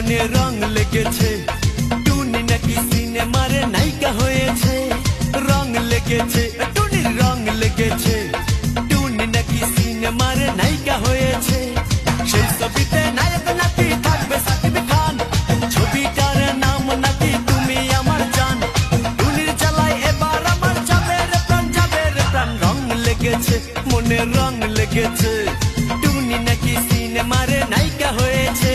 মনে রং লেগেছে, টুনি নাকি সিনেমারে নায়িকা হয়েছে। রং লেগেছে, টুনির রং লেগেছে, টুনি নাকি সিনেমারে নায়িকা হয়েছে। সেই ছবিতে নায়ক নাকি থাকবে সাকিব খান, ছবিটার নাম নাকি তুমি আমার জান। টুনির জ্বালায় এবার আমার যাবে রে প্রাণ, যাবে রে প্রাণ। রং লেগেছে, মনে রং লেগেছে, টুনি নাকি সিনেমারে নায়িকা হয়েছে।